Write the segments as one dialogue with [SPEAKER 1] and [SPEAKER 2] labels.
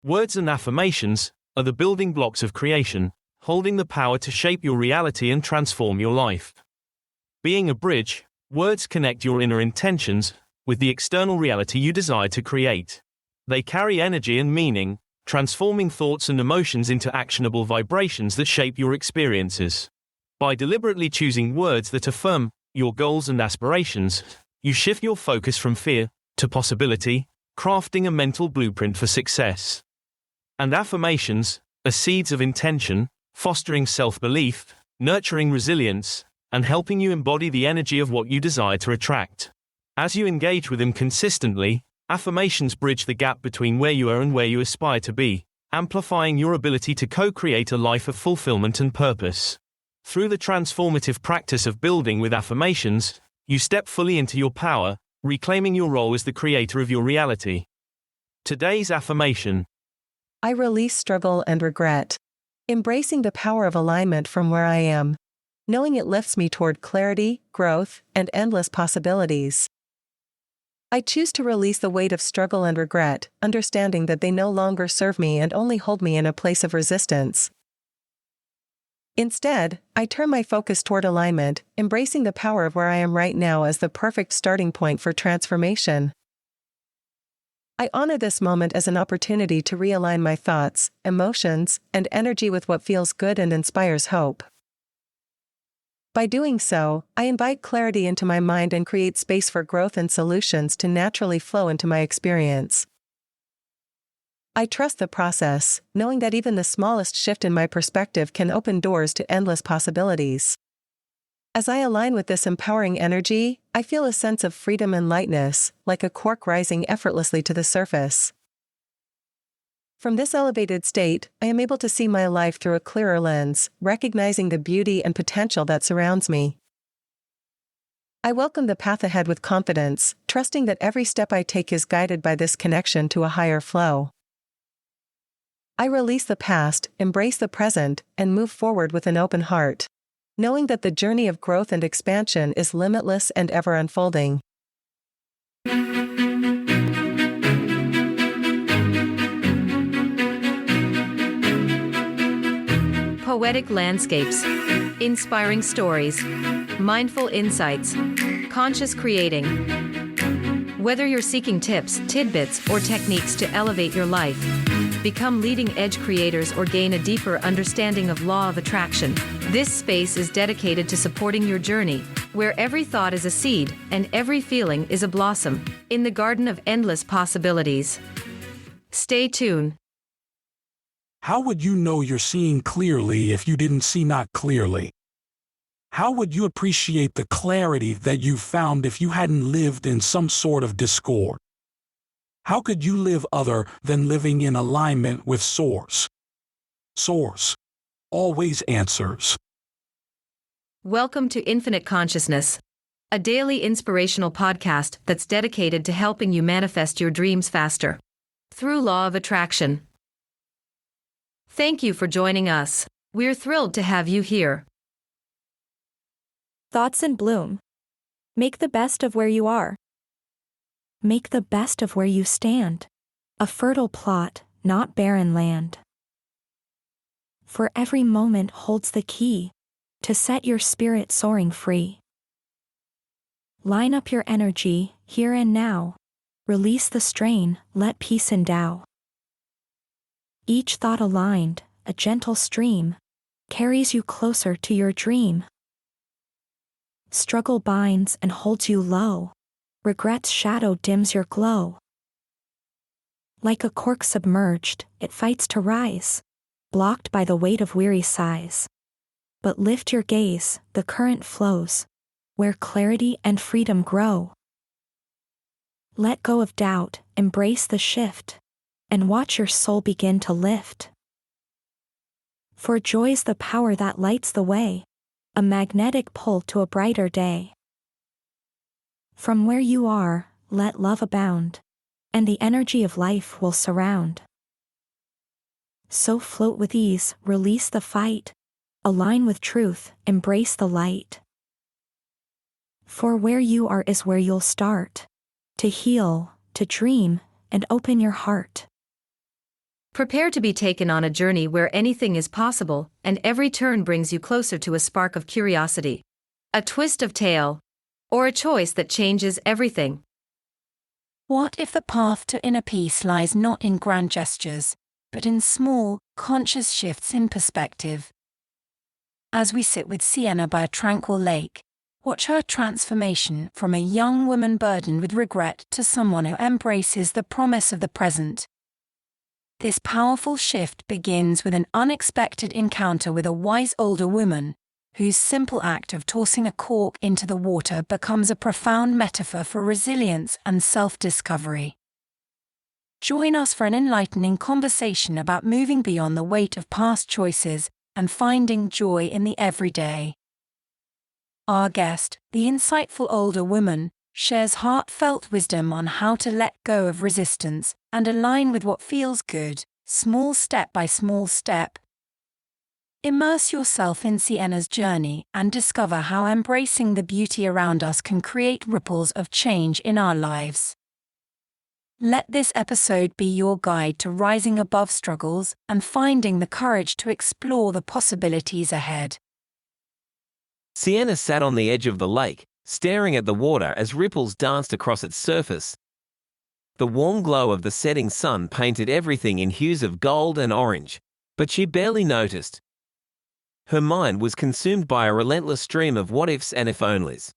[SPEAKER 1] Words and affirmations are the building blocks of creation, holding the power to shape your reality and transform your life. Being a bridge, words connect your inner intentions with the external reality you desire to create. They carry energy and meaning, transforming thoughts and emotions into actionable vibrations that shape your experiences. By deliberately choosing words that affirm your goals and aspirations, you shift your focus from fear to possibility, crafting a mental blueprint for success. And affirmations are seeds of intention, fostering self-belief, nurturing resilience, and helping you embody the energy of what you desire to attract. As you engage with them consistently, affirmations bridge the gap between where you are and where you aspire to be, amplifying your ability to co-create a life of fulfillment and purpose. Through the transformative practice of building with affirmations, you step fully into your power, reclaiming your role as the creator of your reality. Today's affirmation:
[SPEAKER 2] I release struggle and regret, embracing the power of alignment from where I am, knowing it lifts me toward clarity, growth, and endless possibilities. I choose to release the weight of struggle and regret, understanding that they no longer serve me and only hold me in a place of resistance. Instead, I turn my focus toward alignment, embracing the power of where I am right now as the perfect starting point for transformation. I honor this moment as an opportunity to realign my thoughts, emotions, and energy with what feels good and inspires hope. By doing so, I invite clarity into my mind and create space for growth and solutions to naturally flow into my experience. I trust the process, knowing that even the smallest shift in my perspective can open doors to endless possibilities. As I align with this empowering energy, I feel a sense of freedom and lightness, like a cork rising effortlessly to the surface. From this elevated state, I am able to see my life through a clearer lens, recognizing the beauty and potential that surrounds me. I welcome the path ahead with confidence, trusting that every step I take is guided by this connection to a higher flow. I release the past, embrace the present, and move forward with an open heart, knowing that the journey of growth and expansion is limitless and ever unfolding.
[SPEAKER 3] Poetic landscapes, inspiring stories, mindful insights, conscious creating. Whether you're seeking tips, tidbits, or techniques to elevate your life, become leading-edge creators, or gain a deeper understanding of law of attraction, this space is dedicated to supporting your journey, where every thought is a seed and every feeling is a blossom in the garden of endless possibilities. Stay tuned.
[SPEAKER 4] How would you know you're seeing clearly if you didn't see not clearly? How would you appreciate the clarity that you found if you hadn't lived in some sort of discord? How could you live other than living in alignment with Source? Source always answers.
[SPEAKER 3] Welcome to Infinite Consciousness, a daily inspirational podcast that's dedicated to helping you manifest your dreams faster through law of attraction. Thank you for joining us. We're thrilled to have you here.
[SPEAKER 5] Thoughts in bloom. Make the best of where you are. Make the best of where you stand. A fertile plot, not barren land. For every moment holds the key to set your spirit soaring free. Line up your energy, here and now. Release the strain, let peace endow. Each thought aligned, a gentle stream, carries you closer to your dream. Struggle binds and holds you low. Regret's shadow dims your glow. Like a cork submerged, it fights to rise, blocked by the weight of weary sighs. But lift your gaze, the current flows, where clarity and freedom grow. Let go of doubt, embrace the shift, and watch your soul begin to lift. For joy's the power that lights the way, a magnetic pull to a brighter day. From where you are, let love abound, and the energy of life will surround. So float with ease, release the fight, align with truth, embrace the light. For where you are is where you'll start, to heal, to dream, and open your heart.
[SPEAKER 3] Prepare to be taken on a journey where anything is possible, and every turn brings you closer to a spark of curiosity, a twist of tale, or a choice that changes everything.
[SPEAKER 5] What if the path to inner peace lies not in grand gestures, but in small, conscious shifts in perspective? As we sit with Sienna by a tranquil lake, watch her transformation from a young woman burdened with regret to someone who embraces the promise of the present. This powerful shift begins with an unexpected encounter with a wise older woman, whose simple act of tossing a cork into the water becomes a profound metaphor for resilience and self-discovery. Join us for an enlightening conversation about moving beyond the weight of past choices and finding joy in the everyday. Our guest, the insightful older woman, shares heartfelt wisdom on how to let go of resistance and align with what feels good, small step by small step. Immerse yourself in Sienna's journey and discover how embracing the beauty around us can create ripples of change in our lives. Let this episode be your guide to rising above struggles and finding the courage to explore the possibilities ahead.
[SPEAKER 1] Sienna sat on the edge of the lake, staring at the water as ripples danced across its surface. The warm glow of the setting sun painted everything in hues of gold and orange, but she barely noticed. Her mind was consumed by a relentless stream of what-ifs and if-onlys.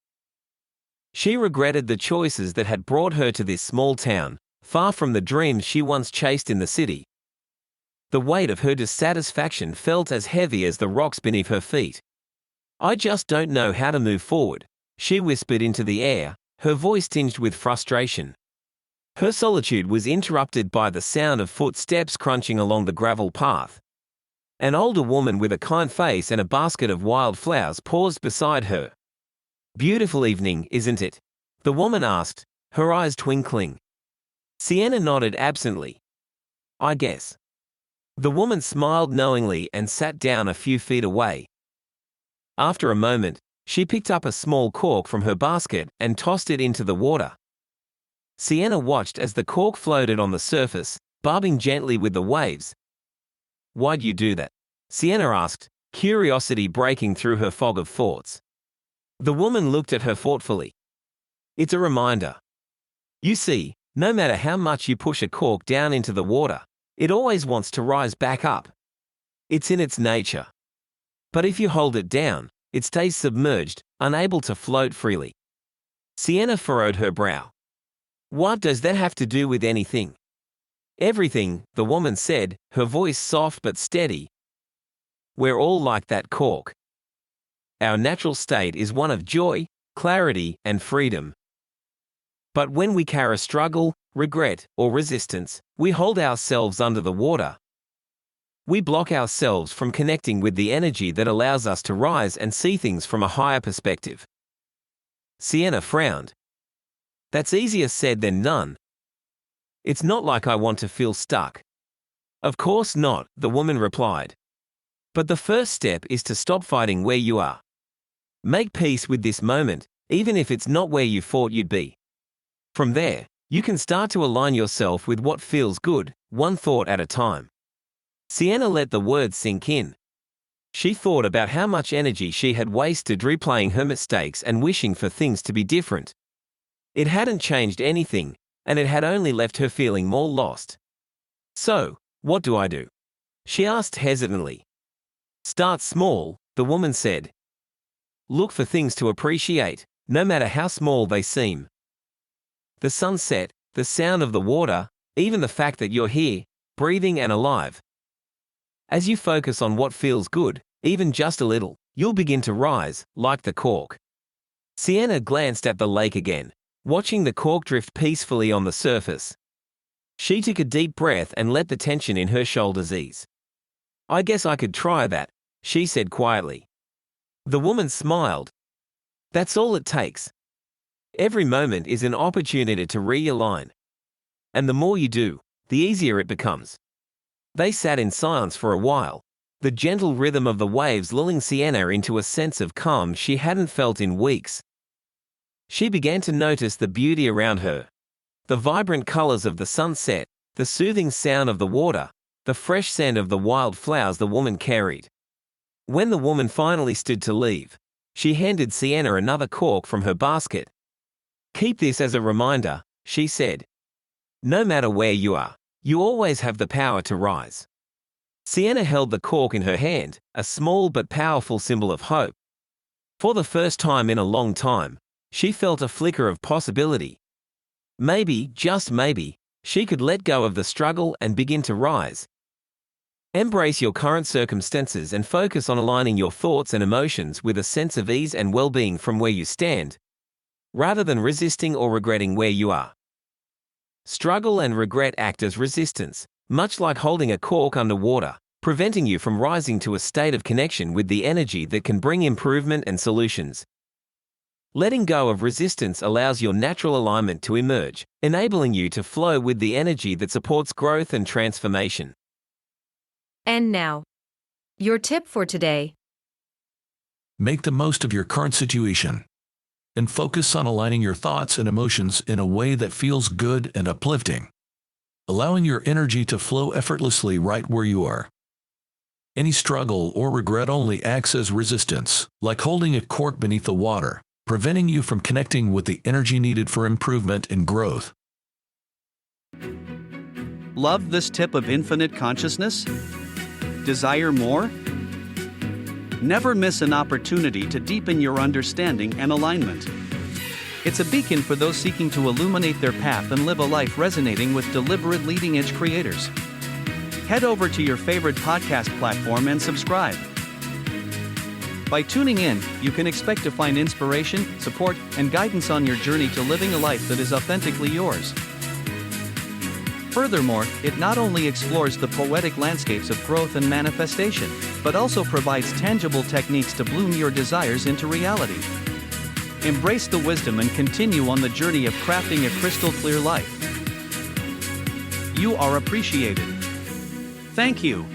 [SPEAKER 1] She regretted the choices that had brought her to this small town, far from the dreams she once chased in the city. The weight of her dissatisfaction felt as heavy as the rocks beneath her feet. "I just don't know how to move forward," she whispered into the air, her voice tinged with frustration. Her solitude was interrupted by the sound of footsteps crunching along the gravel path. An older woman with a kind face and a basket of wild flowers paused beside her. "Beautiful evening, isn't it?" the woman asked, her eyes twinkling. Sienna nodded absently. "I guess." The woman smiled knowingly and sat down a few feet away. After a moment, she picked up a small cork from her basket and tossed it into the water. Sienna watched as the cork floated on the surface, bobbing gently with the waves. "Why'd you do that?" Sienna asked, curiosity breaking through her fog of thoughts. The woman looked at her thoughtfully. "It's a reminder. You see, no matter how much you push a cork down into the water, it always wants to rise back up. It's in its nature. But if you hold it down, it stays submerged, unable to float freely." Sienna furrowed her brow. "What does that have to do with anything?" "Everything," the woman said, her voice soft but steady. "We're all like that cork. Our natural state is one of joy, clarity, and freedom. But when we carry struggle, regret, or resistance, we hold ourselves under the water. We block ourselves from connecting with the energy that allows us to rise and see things from a higher perspective." Sienna frowned. "That's easier said than done. It's not like I want to feel stuck." "Of course not," the woman replied. "But the first step is to stop fighting where you are. Make peace with this moment, even if it's not where you thought you'd be. From there, you can start to align yourself with what feels good, one thought at a time." Sienna let the words sink in. She thought about how much energy she had wasted replaying her mistakes and wishing for things to be different. It hadn't changed anything, and it had only left her feeling more lost. "So, what do I do?" she asked hesitantly. "Start small," the woman said. "Look for things to appreciate, no matter how small they seem. The sunset, the sound of the water, even the fact that you're here, breathing and alive. As you focus on what feels good, even just a little, you'll begin to rise, like the cork." Sienna glanced at the lake again, watching the cork drift peacefully on the surface. She took a deep breath and let the tension in her shoulders ease. "I guess I could try that," she said quietly. The woman smiled. "That's all it takes. Every moment is an opportunity to realign. And the more you do, the easier it becomes." They sat in silence for a while, the gentle rhythm of the waves lulling Sienna into a sense of calm she hadn't felt in weeks. She began to notice the beauty around her. The vibrant colors of the sunset, the soothing sound of the water,
[SPEAKER 6] the fresh scent of the wild flowers the woman carried. When the woman finally stood to leave, she handed Sienna another cork from her basket. "Keep this as a reminder," she said. "No matter where you are, you always have the power to rise." Sienna held the cork in her hand, a small but powerful symbol of hope. For the first time in a long time, she felt a flicker of possibility. Maybe, just maybe, she could let go of the struggle and begin to rise. Embrace your current circumstances and focus on aligning your thoughts and emotions with a sense of ease and well-being from where you stand, rather than resisting or regretting where you are. Struggle and regret act as resistance, much like holding a cork under water, preventing you from rising to a state of connection with the energy that can bring improvement and solutions. Letting go of resistance allows your natural alignment to emerge, enabling you to flow with the energy that supports growth and transformation.
[SPEAKER 3] And now, your tip for today.
[SPEAKER 7] Make the most of your current situation and focus on aligning your thoughts and emotions in a way that feels good and uplifting, allowing your energy to flow effortlessly right where you are. Any struggle or regret only acts as resistance, like holding a cork beneath the water, preventing you from connecting with the energy needed for improvement and growth.
[SPEAKER 8] Love this tip of infinite consciousness? Desire more? Never miss an opportunity to deepen your understanding and alignment. It's a beacon for those seeking to illuminate their path and live a life resonating with deliberate leading-edge creators. Head over to your favorite podcast platform and subscribe. By tuning in, you can expect to find inspiration, support, and guidance on your journey to living a life that is authentically yours. Furthermore, it not only explores the poetic landscapes of growth and manifestation, but also provides tangible techniques to bloom your desires into reality. Embrace the wisdom and continue on the journey of crafting a crystal-clear life. You are appreciated. Thank you.